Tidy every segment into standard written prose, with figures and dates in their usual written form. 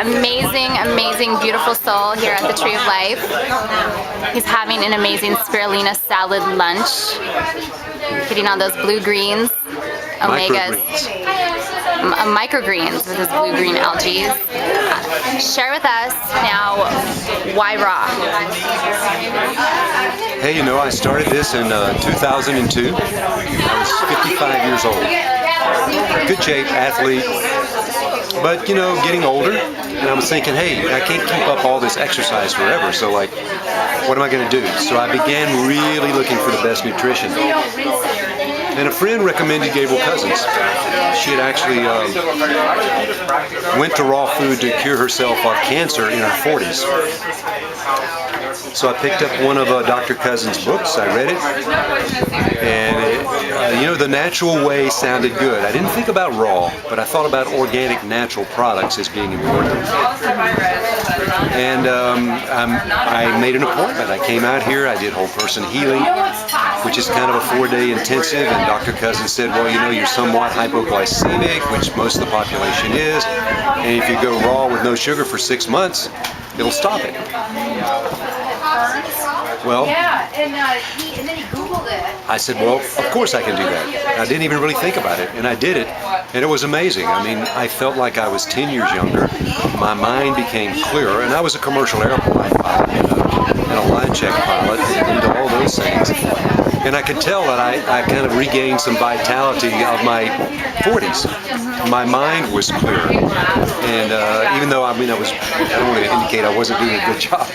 amazing, beautiful soul here at the Tree of Life. He's having an amazing spirulina salad lunch, getting all those blue greens, omegas, microgreens with his blue-green algae. Share with us now, why raw? Hey, you know, I started this in 2002. I was 55 years old. Good shape, athlete, but you know, getting older, and I was thinking, hey, I can't keep up all this exercise forever, so like, what am I going to do? So I began really looking for the best nutrition. And a friend recommended Gabriel Cousins. She had actually went to raw food to cure herself of cancer in her 40s. So I picked up one of Dr. Cousins' books. I read it, and you know, the natural way sounded good. I didn't think about raw, but I thought about organic, natural products as being important. And I made an appointment. I came out here. I did whole person healing, which is kind of a 4-day intensive. And Dr. Cousins said, well, you know, you're somewhat hypoglycemic, which most of the population is, and if you go raw with no sugar for 6 months, it'll stop it. Well, and then he Googled it. I said, well, of course I can do that. I didn't even really think about it, and I did it, and it was amazing. I mean, I felt like I was 10 years younger. My mind became clearer, and I was a commercial airplane pilot and a line check pilot, and all those things. And I could tell that I kind of regained some vitality of my 40s. My mind was clearer, and even though I don't want to indicate I wasn't doing a good job.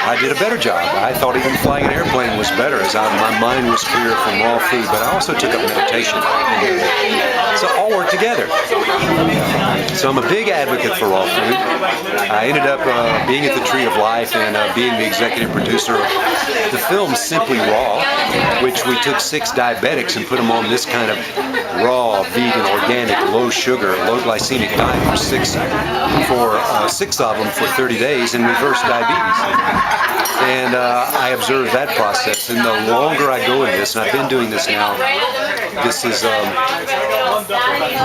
I did a better job. I thought even flying an airplane was better, as my mind was clear from raw food, but I also took up meditation. So all worked together. So I'm a big advocate for raw food. I ended up being at the Tree of Life and being the executive producer of the film Simply Raw, which we took 6 diabetics and put them on this kind of raw, vegan, organic, low sugar, low glycemic diet for 6 of them for 30 days and reversed diabetes. And I observed that process, and the longer I go in this, and I've been doing this now, this is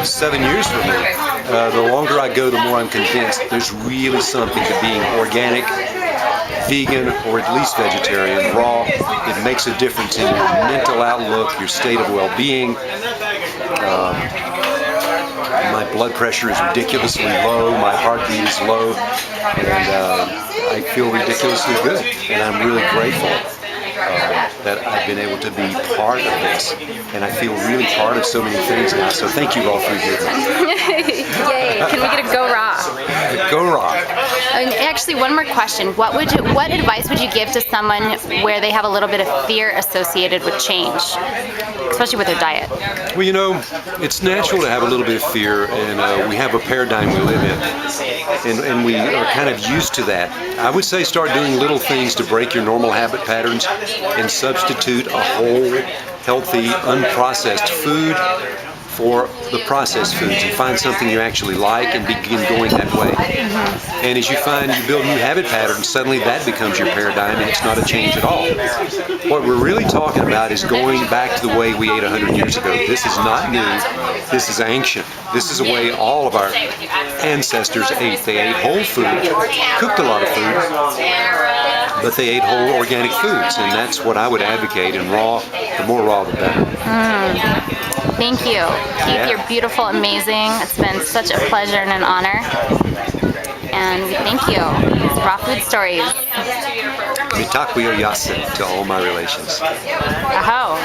7 years for me, the longer I go, the more I'm convinced there's really something to being organic, vegan, or at least vegetarian, raw. It makes a difference in your mental outlook, your state of well-being. My blood pressure is ridiculously low, my heartbeat is low, and I feel ridiculously good, and I'm really grateful that I've been able to be part of this, and I feel really part of so many things now, so thank you all for your Yay, can we get a go raw? Go raw. And actually, one more question. What advice would you give to someone where they have a little bit of fear associated with change, especially with their diet? Well, you know, it's natural to have a little bit of fear, and we have a paradigm we live in, and we are kind of used to that. I would say start doing little things to break your normal habit patterns and substitute a whole, healthy, unprocessed food for the processed foods, and find something you actually like and begin going that way. And as you find you build new habit patterns, suddenly that becomes your paradigm, and it's not a change at all. What we're really talking about is going back to the way we ate 100 years ago. This is not new. This is ancient. This is the way all of our ancestors ate. They ate whole food, cooked a lot of food, but they ate whole organic foods, and that's what I would advocate. And raw, the more raw, the better. Thank you, Keith. You're beautiful, amazing. It's been such a pleasure and an honor. And we thank you. It's Raw Food Stories. Mitakuyo Yasin to all my relations. Aho.